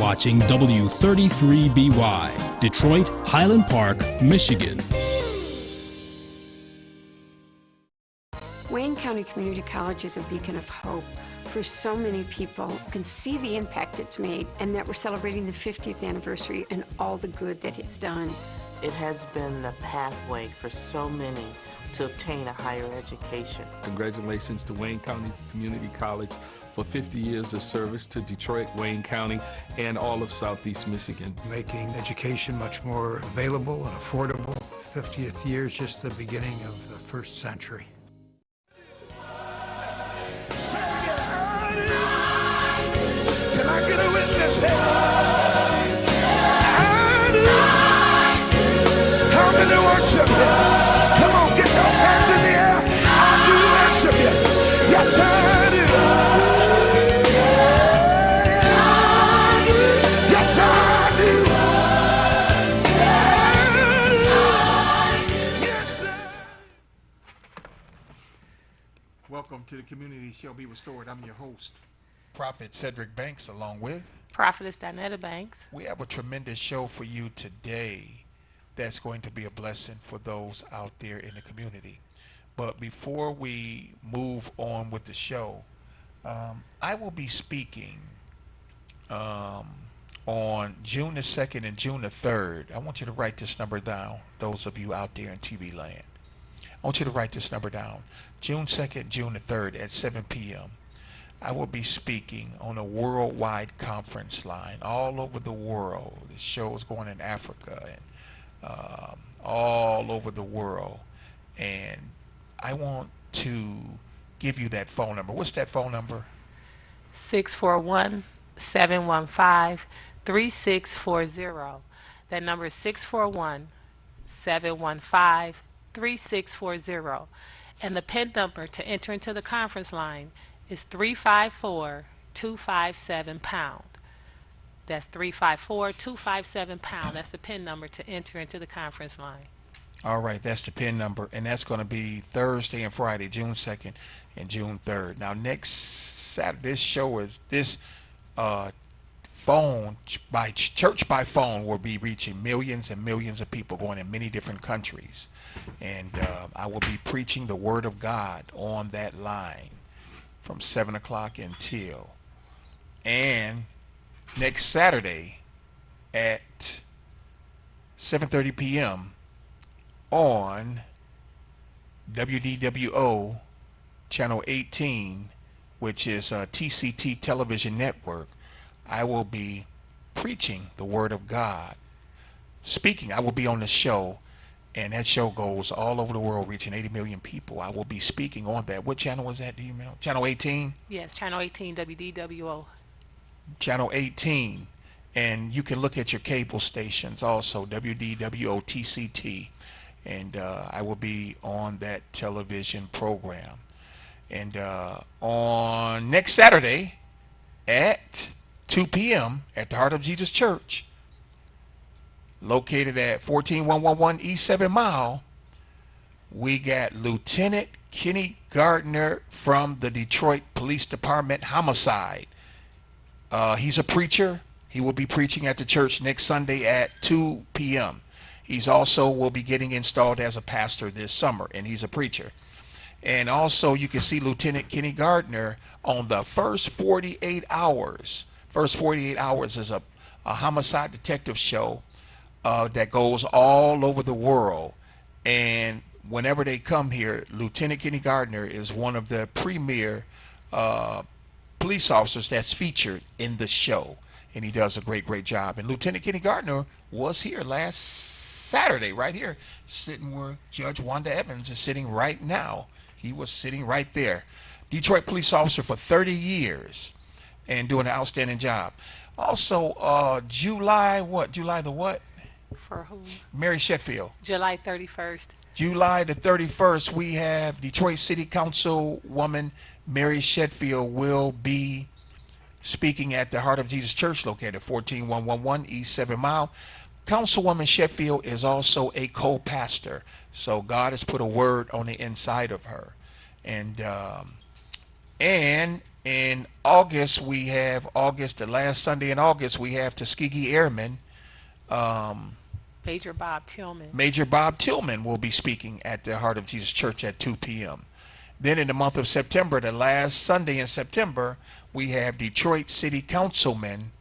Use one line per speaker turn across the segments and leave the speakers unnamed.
watching W33BY, Detroit, Highland Park, Michigan.
Wayne County Community College is a beacon of hope for so many people who can see the impact it's made, and that we're celebrating the 50th anniversary and all the good that it's done.
It has been the pathway for so many to obtain a higher education.
Congratulations to Wayne County Community College for 50 years of service to Detroit, Wayne County, and all of Southeast Michigan.
Making education much more available and affordable. 50th year is just the beginning of the first century.
Can I get a witness here? I do. How many worship Him? Come on, get those hands in the air. I do worship You. Yes, I do. Yes, I do. Yes, I do.
Welcome to the Community Shall Be Restored. I'm your host, Prophet Cedric Banks, along with
Prophetess Dinetta Banks.
We have a tremendous show for you today that's going to be a blessing for those out there in the community. But before we move on with the show, I will be speaking on June the 2nd and June the 3rd. I want you to write this number down, those of you out there in TV land. I want you to write this number down. June 2nd, June the 3rd at 7 p.m. I will be speaking on a worldwide conference line all over the world. The show is going in Africa and all over the world. And I want to give you that phone number. What's that phone number?
641-715-3640. That number is 641-715-3640. And the PIN number to enter into the conference line is 354-257-pound. That's 354-257-pound. That's the PIN number to enter into the conference line.
All right, that's the PIN number, and that's going to be Thursday and Friday, June 2nd and June 3rd. Now, next Saturday, this show is this phone by church by phone will be reaching millions and millions of people going in many different countries, and I will be preaching the Word of God on that line from 7 o'clock until, and next Saturday at 7:30 p.m. on WDWO channel 18, which is a TCT television network, I will be preaching the Word of God. Speaking, I will be on the show, and that show goes all over the world, reaching 80 million people. I will be speaking on that. What channel is that, do you know? Channel 18?
Yes, channel 18, WDWO.
Channel 18. And you can look at your cable stations also, WDWO TCT. And I will be on that television program. And on next Saturday at 2 p.m. at the Heart of Jesus Church, located at 14111 East 7 Mile, we got Lieutenant Kenny Gardner from the Detroit Police Department Homicide. He's a preacher. He will be preaching at the church next Sunday at 2 p.m. He's also will be getting installed as a pastor this summer, and he's a preacher. And also you can see Lieutenant Kenny Gardner on the First 48 Hours. First 48 Hours is a homicide detective show that goes all over the world. And whenever they come here, Lieutenant Kenny Gardner is one of the premier police officers that's featured in the show. And he does a great job. And Lieutenant Kenny Gardner was here last Saturday, right here, sitting where Judge Wanda Evans is sitting right now. He was sitting right there. Detroit police officer for 30 years and doing an outstanding job. Also, July the what?
For who?
Mary Sheffield.
July 31st.
July the 31st, we have Detroit City Council woman Mary Sheffield will be speaking at the Heart of Jesus Church located at 14111 East 7 Mile. Councilwoman Sheffield is also a co-pastor, so God has put a word on the inside of her. And In August, the last Sunday in August, we have Tuskegee Airmen.
Major Bob Tillman.
Major Bob Tillman will be speaking at the Heart of Jesus Church at 2 p.m. Then in the month of September, the last Sunday in September, we have Detroit City Councilman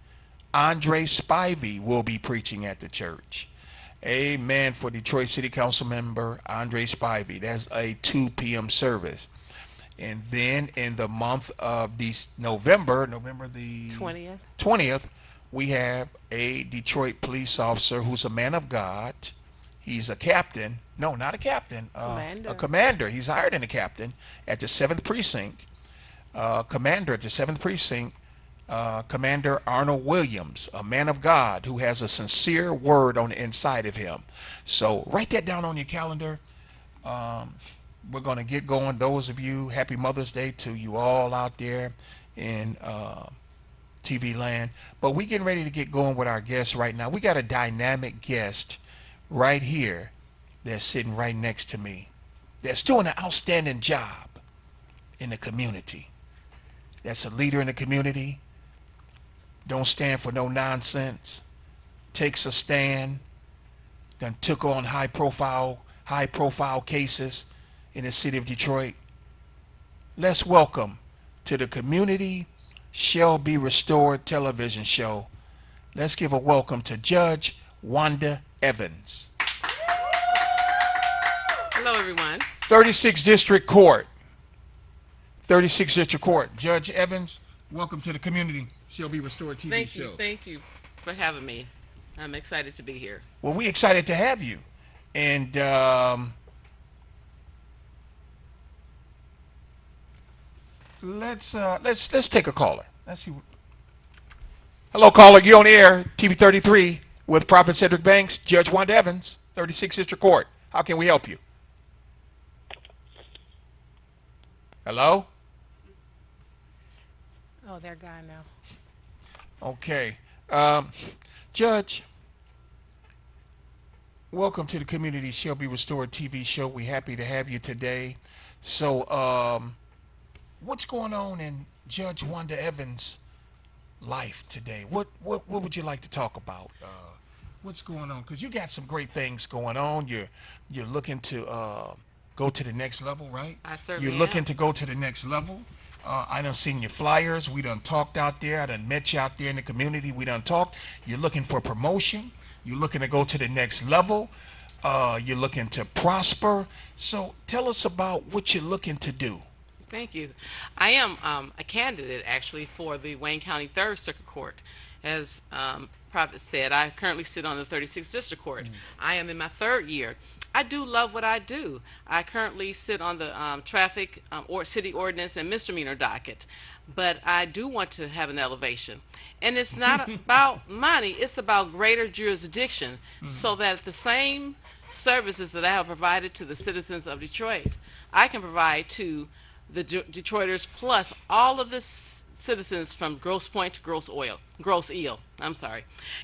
Andre Spivey will be preaching at the church. Amen for Detroit City Council member Andre Spivey. That's a 2 p.m. service. And then in the month of November the 20th, we have a Detroit police officer who's a man of God. He's a captain. No, not a captain. A commander. He's higher than a captain at the 7th Precinct. Commander at the 7th Precinct. Commander Arnold Williams, a man of God who has a sincere word on the inside of him. So write that down on your calendar. We're going to get going. Those of you, happy Mother's Day to you all out there in TV land. But we're getting ready to get going with our guests right now. We got a dynamic guest right here that's sitting right next to me that's doing an outstanding job in the community. That's a leader in the community. Don't stand for no nonsense. Takes a stand. Then took on high profile cases in the city of Detroit. Let's welcome to the Community Shall Be Restored television show. Let's give a welcome to Judge Wanda Evans.
Hello, everyone.
36th District Court. 36th District Court. Judge Evans, welcome to the Community Shall Be Restored TV show.
Thank you for having me. I'm excited to be here.
Well, we're excited to have you. And let's take a caller. Let's see. Hello, caller. You on air, TV 33 with Prophet Cedric Banks, Judge Wanda Evans, 36th District Court. How can we help you? Hello?
Oh, they're gone now.
Okay. Judge, welcome to the Community Shall Be Restored TV show. We're happy to have you today. So, what's going on in Judge Wanda Evans' life today? What would you like to talk about? What's going on? Because you got some great things going on. You're looking to go to the next level, right?
I certainly
You're looking to go to the next level. I done seen your flyers. We done talked out there. I done met you out there in the community. We done talked. You're looking for promotion. You're looking to go to the next level. You're looking to prosper. So tell us about what you're looking to do.
Thank you. I am a candidate, actually, for the Wayne County 3rd Circuit Court. As Prophet said, I currently sit on the 36th District Court. I am in my 3rd year. I do love what I do. I currently sit on the traffic or city ordinance and misdemeanor docket, but I do want to have an elevation. And it's not about money, it's about greater jurisdiction, so that the same services that I have provided to the citizens of Detroit, I can provide to the Detroiters plus all of the citizens from Grosse Pointe to Grosse Ile.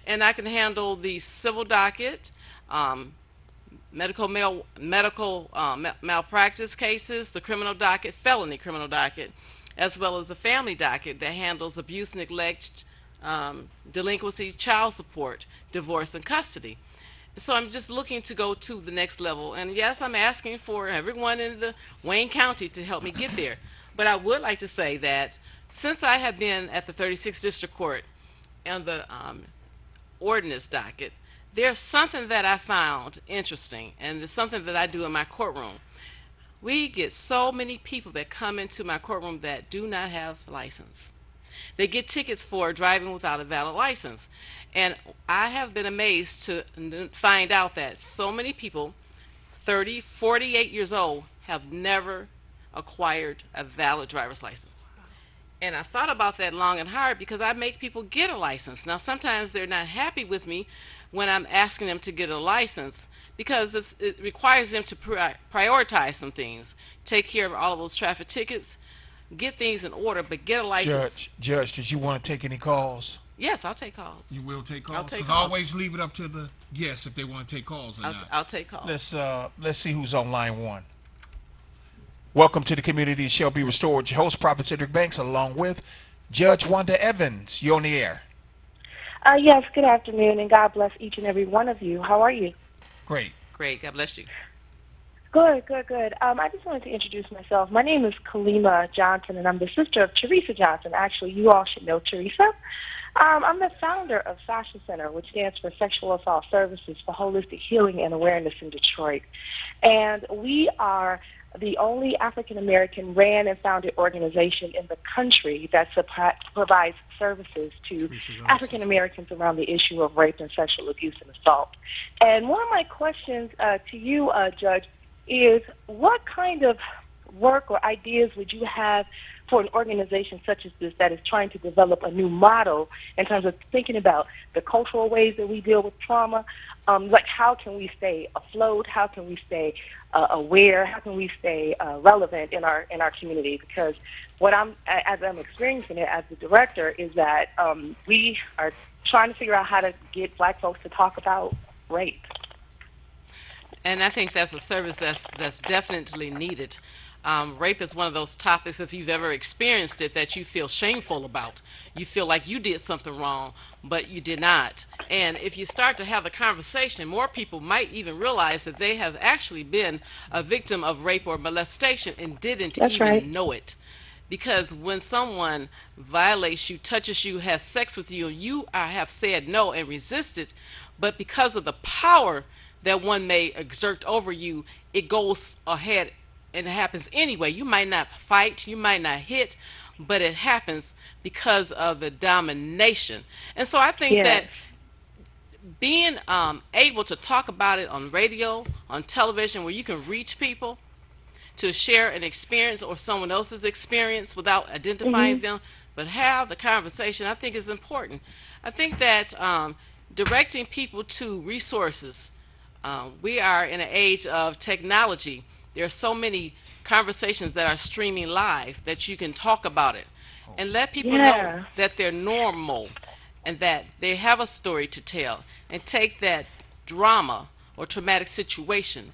And I can handle the civil docket, medical malpractice cases, the criminal docket, felony criminal docket, as well as the family docket that handles abuse, neglect, delinquency, child support, divorce, and custody. So I'm just looking to go to the next level. And yes, I'm asking for everyone in the Wayne County to help me get there. But I would like to say that since I have been at the 36th District Court and the ordinance docket, there's something that I found interesting, and it's something that I do in my courtroom. We get so many people that come into my courtroom that do not have license. They get tickets for driving without a valid license. And I have been amazed to find out that so many people, 30, 48 years old, have never acquired a valid driver's license. And I thought about that long and hard because I make people get a license. Now, sometimes they're not happy with me when I'm asking them to get a license because it requires them to prioritize some things, take care of all of those traffic tickets, get things in order, but get a license.
Judge, did you want to take any calls?
Yes, I'll take calls.
You will take calls?
I'll take
'Cause
calls.
always leave it up to the guests if they want to take calls or not.
I'll take calls.
Let's see who's on line one. Welcome to the Community Shall Be Restored. Your host, Prophet Cedric Banks, along with Judge Wanda Evans. You on the air.
Yes, good afternoon, and God bless each and every one of you. How are you?
Great.
Great. God bless you.
Good, good, good. I just wanted to introduce myself. My name is Kalima Johnson, and I'm the sister of Teresa Johnson. Actually, you all should know Teresa. I'm the founder of Fashion Center, which stands for Sexual Assault Services for Holistic Healing and Awareness in Detroit. And we are the only African-American ran and founded organization in the country that provides services to African-Americans around the issue of rape and sexual abuse and assault. And one of my questions to you, Judge, is what kind of work or ideas would you have for an organization such as this that is trying to develop a new model in terms of thinking about the cultural ways that we deal with trauma? Like how can we stay afloat? How can we stay aware? How can we stay relevant in our community? Because what as I'm experiencing it as the director, is that we are trying to figure out how to get Black folks to talk about rape.
And I think that's a service that's definitely needed. Rape is one of those topics, if you've ever experienced it, that you feel shameful about. You feel like you did something wrong, but you did not. And if you start to have the conversation, more people might even realize that they have actually been a victim of rape or molestation and didn't know it. Because when someone violates you, touches you, has sex with you, and you have said no and resisted, but because of the power that one may exert over you, it goes ahead and it happens anyway. You might not fight, you might not hit, but it happens because of the domination. And so I think that being able to talk about it on radio, on television, where you can reach people to share an experience or someone else's experience without identifying them, but have the conversation, I think is important. I think that directing people to resources, we are in an age of technology. There are so many conversations that are streaming live that you can talk about it and let people know that they're normal and that they have a story to tell, and take that drama or traumatic situation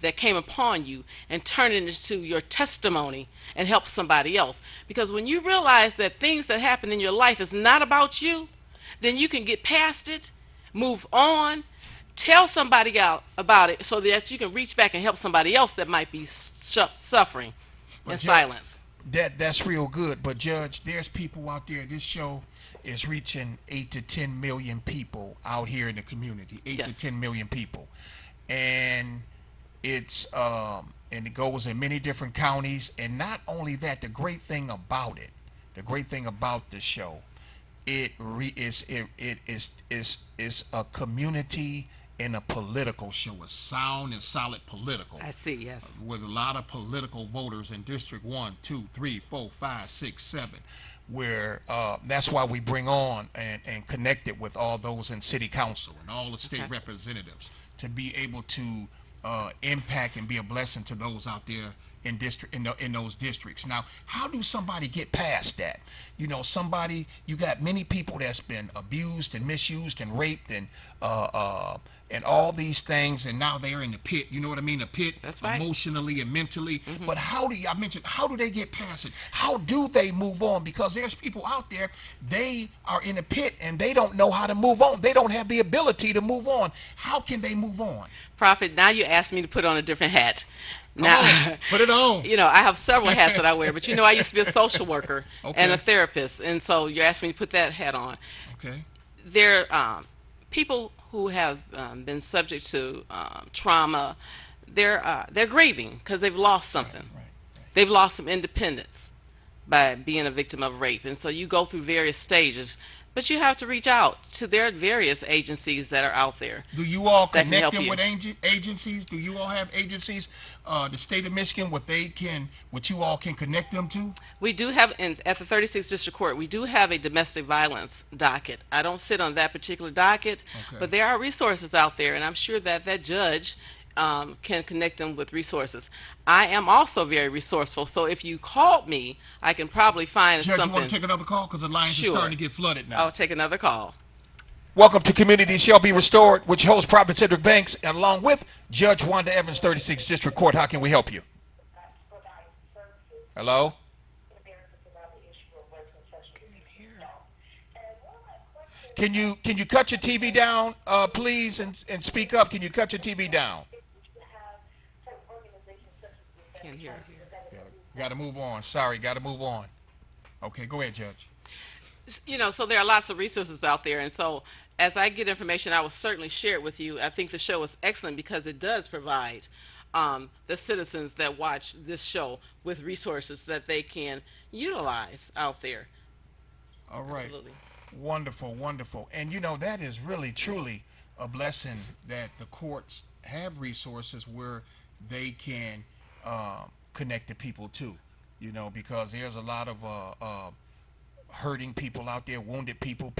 that came upon you and turn it into your testimony and help somebody else. Because when you realize that things that happen in your life is not about you, then you can get past it, move on, tell somebody out about it so that you can reach back and help somebody else that might be suffering in silence.
That's real good. But Judge, there's people out there. This show is reaching 8 to 10 million people out here in the community. 8 to 10 million people. And it's and it goes in many different counties. And not only that, the great thing about the show, it is a community and a political show, a sound and solid political.
I see, yes.
With a lot of political voters in District 1, 2, 3, 4, 5, 6, 7, where that's why we bring on and connect it with all those in city council and all the state representatives to be able to impact and be a blessing to those out there in those districts. Now, how do somebody get past that? You know, you got many people that's been abused and misused and raped and all these things, and now they're in the pit. You know what I mean? The pit,
that's right,
emotionally and mentally. But how do they get past it? How do they move on? Because there's people out there, they are in a pit and they don't know how to move on. They don't have the ability to move on. How can they move on?
Prophet, now you asked me to put on a different hat.
Now, put it on.
You know, I have several hats that I wear, but you know, I used to be a social worker and a therapist, and so you're asking me to put that hat on.
Okay.
There are people who have been subject to trauma. They're grieving because they've lost something. Right. They've lost some independence by being a victim of rape, and so you go through various stages. But you have to reach out to their various agencies that are out there.
Do you all connect them with agencies? Do you all have agencies, the state of Michigan, what you all can connect them to?
We do have, at the 36th District Court, we do have a domestic violence docket. I don't sit on that particular docket, but there are resources out there, and I'm sure that that judge can connect them with resources. I am also very resourceful, so if you called me, I can probably find
Judge,
something.
you want to take another call? Because the lines are starting to get flooded now.
I'll take another call.
Welcome to Community Shall Be Restored, which hosts Prophet Cedric Banks, along with Judge Wanda Evans, 36th District Court. How can we help you? Hello? Can you cut your TV down, please, and speak up? Can you cut your TV down?
Can't hear.
Got to move on. Sorry, got to move on. Okay, go ahead, Judge.
So there are lots of resources out there, and so as I get information, I will certainly share it with you. I think the show is excellent because it does provide the citizens that watch this show with resources that they can utilize out there.
All right.
Absolutely.
Wonderful, wonderful. And that is really, truly a blessing that the courts have resources where they can connect the people to, because there's a lot of hurting people out there, wounded people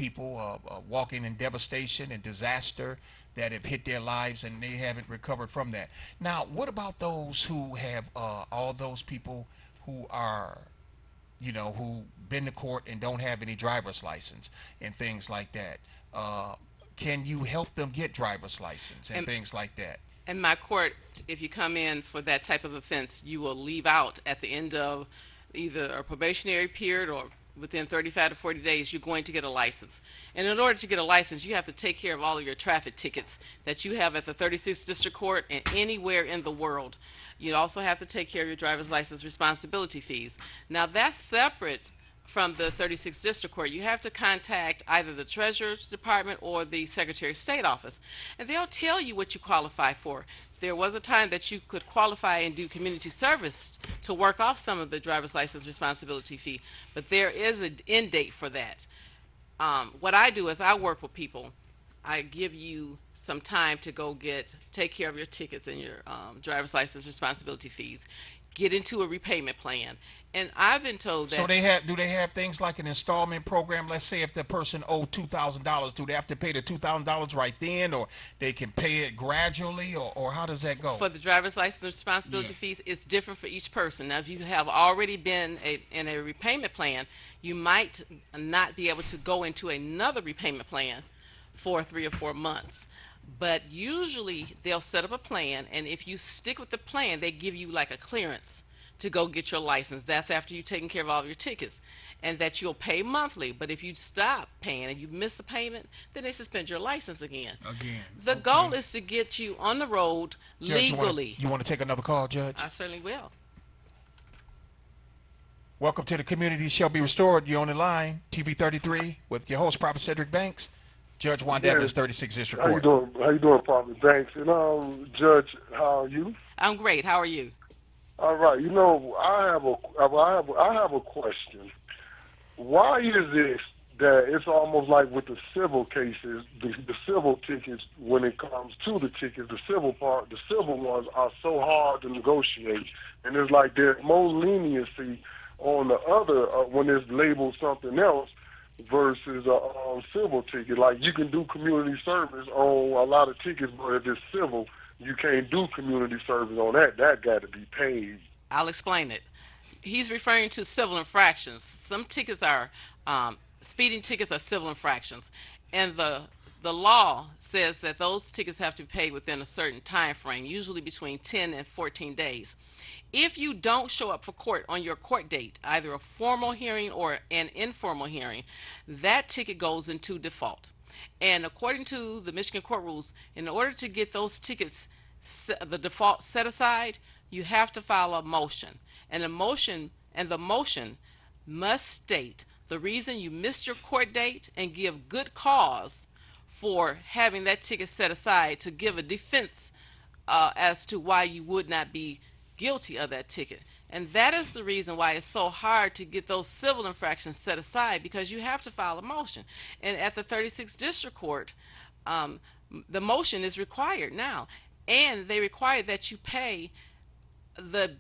walking in devastation and disaster that have hit their lives and they haven't recovered from that. Now, what about those who have all those people who are, who been to court and don't have any driver's license and things like that? Can you help them get driver's license and things like that?
In my court, if you come in for that type of offense, you will leave out at the end of either a probationary period or within 35 to 40 days, you're going to get a license. And in order to get a license, you have to take care of all of your traffic tickets that you have at the 36th District Court and anywhere in the world. You also have to take care of your driver's license responsibility fees. Now, that's separate from the 36th District Court. You have to contact either the Treasurer's Department or the Secretary of State office, and they'll tell you what you qualify for. There was a time that you could qualify and do community service to work off some of the driver's license responsibility fee, but there is an end date for that. What I do is I work with people. I give you some time to go take care of your tickets and your driver's license responsibility fees. Get into a repayment plan. And I've been told that.
So do they have things like an installment program? Let's say if the person owed $2,000, do they have to pay the $2,000 right then, or they can pay it gradually, or how does that go?
For the driver's license responsibility fees, it's different for each person. Now, if you have already been in a repayment plan, you might not be able to go into another repayment plan for 3 or 4 months. But usually they'll set up a plan, and if you stick with the plan, they give you like a clearance to go get your license. That's after you've taken care of all of your tickets, and that you'll pay monthly. But if you stop paying and you miss a payment, then they suspend your license again. The goal is to get you on the road
Judge,
legally.
You want to take another call, Judge?
I certainly will.
Welcome to the Community Shall Be Restored. You're on the line, TV 33, with your host, Prophet Cedric Banks. Judge Wanda, Evans, 36th District Court.
How you doing, Prophet Banks? And Judge, how are you?
I'm great. How are you?
All right. I have a question. Why is it that it's almost like with the civil cases, the civil tickets, when it comes to the tickets, the civil ones are so hard to negotiate, and it's like there's more leniency on the other when it's labeled something else versus a civil ticket. Like, you can do community service on a lot of tickets, but if it's civil, you can't do community service on that. That got to be paid.
I'll explain it. He's referring to civil infractions. Some tickets are speeding tickets are civil infractions, and the law says that those tickets have to be paid within a certain time frame, usually between 10 and 14 days. If you don't show up for court on your court date, either a formal hearing or an informal hearing, that ticket goes into default. And according to the Michigan court rules, in order to get those tickets, the default set aside, you have to file a motion. And the motion must state the reason you missed your court date and give good cause for having that ticket set aside to give a defense as to why you would not be guilty of that ticket. And that is the reason why it's so hard to get those civil infractions set aside, because you have to file a motion. And at the 36th District Court, the motion is required now. And they require that you pay the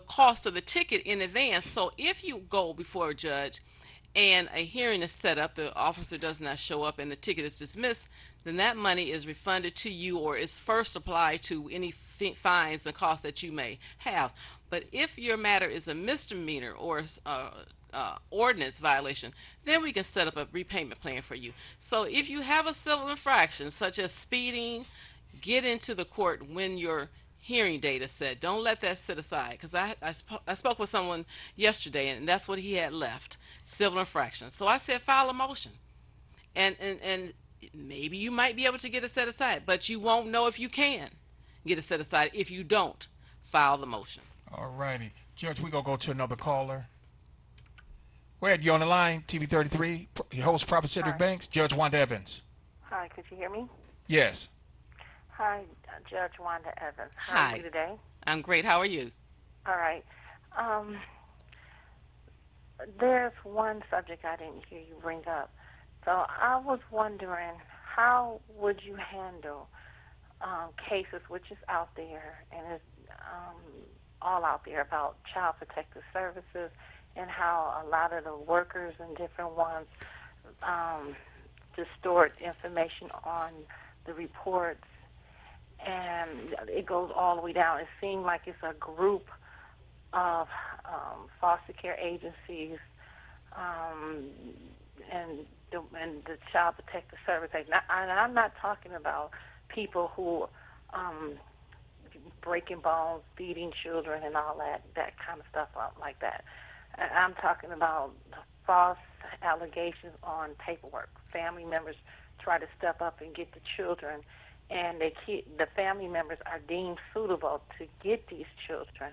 cost of the ticket in advance. So if you go before a judge and a hearing is set up, the officer does not show up and the ticket is dismissed, then that money is refunded to you or is first applied to any fines and costs that you may have. But if your matter is a misdemeanor or ordinance violation, then we can set up a repayment plan for you. So if you have a civil infraction such as speeding, get into the court when your hearing data set. Don't let that sit aside, because I spoke with someone yesterday, and that's what he had left, civil infractions. So I said, file a motion, and maybe you might be able to get it set aside, but you won't know if you can get it set aside if you don't file the motion.
All righty. Judge, we're going to go to another caller. Go ahead. You on the line, TV 33, your host, Prophet Cedric Banks, Judge Wanda Evans.
Hi, could you hear me?
Yes.
Hi, Judge Wanda Evans. How
Hi.
are you today?
I'm great. How are you?
All right. There's one subject I didn't hear you bring up. So I was wondering, how would you handle cases which is out there, and it's all out there, about child protective services, and how a lot of the workers and different ones distort information on the reports, and it goes all the way down. It seems like it's a group of foster care agencies and the Child Protective Service. And I'm not talking about people who breaking bones, feeding children, and all that kind of stuff like that. I'm talking about false allegations on paperwork. Family members try to step up and get the children, and the family members are deemed suitable to get these children,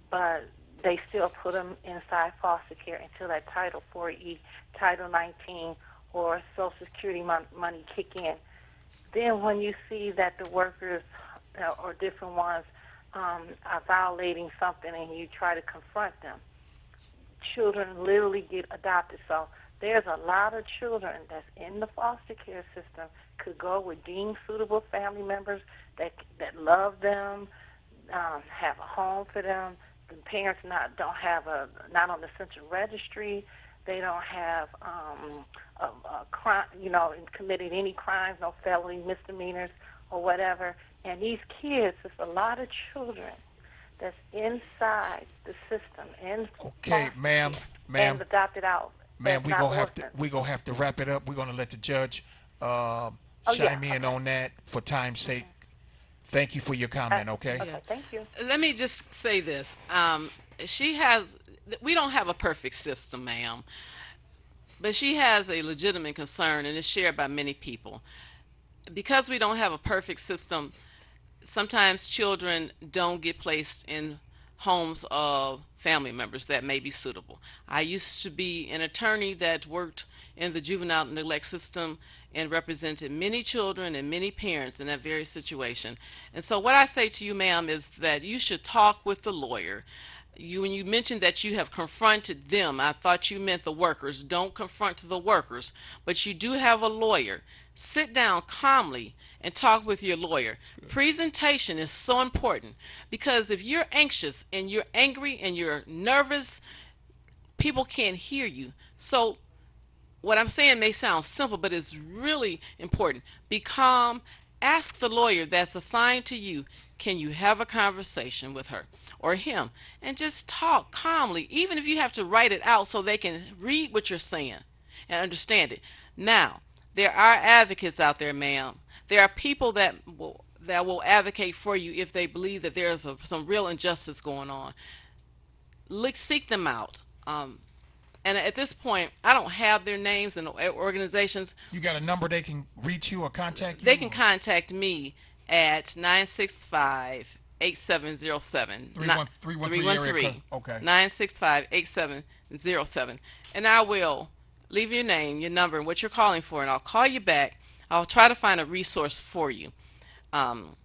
but they still put them inside foster care until that Title 4E, Title 19, or Social Security money kick in. Then when you see that the workers or different ones are violating something and you try to confront them, children literally get adopted. So there's a lot of children that's in the foster care system could go with deemed suitable family members that love them, have a home for them. The parents not on the central registry. They don't have a crime, committed any crimes, no felony misdemeanors or whatever. And these kids, there's a lot of children that's inside the system.
Okay, ma'am.
And adopted out.
Ma'am, we're gonna have to wrap it up. We're gonna let the judge chime in on that for time's sake. Thank you for your comment, okay?
Okay, thank you.
Let me just say this. We don't have a perfect system, ma'am, but she has a legitimate concern, and it's shared by many people. Because we don't have a perfect system, sometimes children don't get placed in homes of family members that may be suitable. I used to be an attorney that worked in the juvenile neglect system and represented many children and many parents in that very situation. And so what I say to you, ma'am, is that you should talk with the lawyer. When you mentioned that you have confronted them, I thought you meant the workers. Don't confront the workers, but you do have a lawyer. Sit down calmly and talk with your lawyer. Presentation is so important, because if you're anxious and you're angry and you're nervous, people can't hear you. So what I'm saying may sound simple, but it's really important. Be calm. Ask the lawyer that's assigned to you, can you have a conversation with her or him, and just talk calmly, even if you have to write it out so they can read what you're saying and understand it. Now, there are advocates out there, ma'am. There are people that will advocate for you if they believe that there's some real injustice going on. Seek them out. And at this point, I don't have their names and organizations.
You got a number they can reach you or contact you?
They can contact me at 965-8707. 313.
Okay.
965-8707. And I will leave your name, your number, and what you're calling for, and I'll call you back. I'll try to find a resource for you. All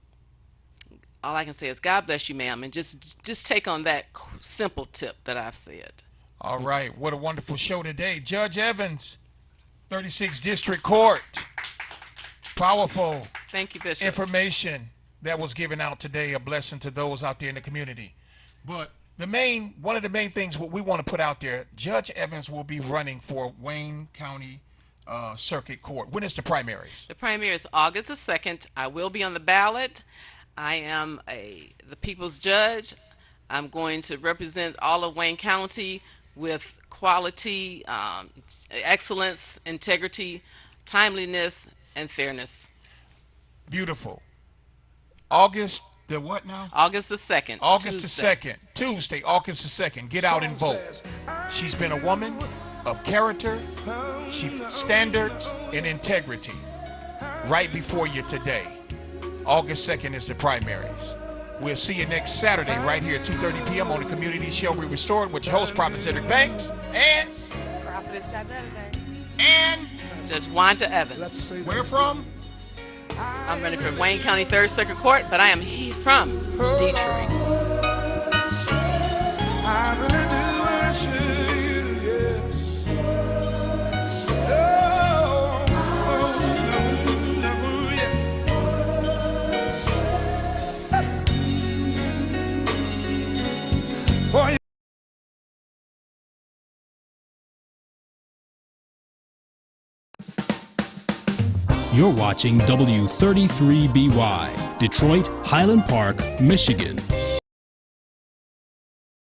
I can say is God bless you, ma'am, and just take on that simple tip that I've said.
All right. What a wonderful show today. Judge Evans, 36th District Court. Powerful.
Thank you, Bishop.
Information that was given out today, a blessing to those out there in the community. But one of the main things what we want to put out there, Judge Evans will be running for Wayne County Circuit Court. When is the primaries?
The primary is August the 2nd. I will be on the ballot. I am the people's judge. I'm going to represent all of Wayne County with quality, excellence, integrity, timeliness, and fairness.
Beautiful. August The what now?
August the 2nd.
August
Tuesday.
the 2nd. Tuesday, August the 2nd. Get out and vote. She's been a woman of character, standards, and integrity. Right before you today. August 2nd is the primaries. We'll see you next Saturday right here at 2:30 p.m. on the Community Shall Be Restored with your host, Prophet Cedric Banks, and
Judge Wanda Evans.
Where from?
I'm running for Wayne County 3rd Circuit Court, but I am from Detroit.
I really do worship you, yes. For you.
You're watching W33BY, Detroit, Highland Park, Michigan.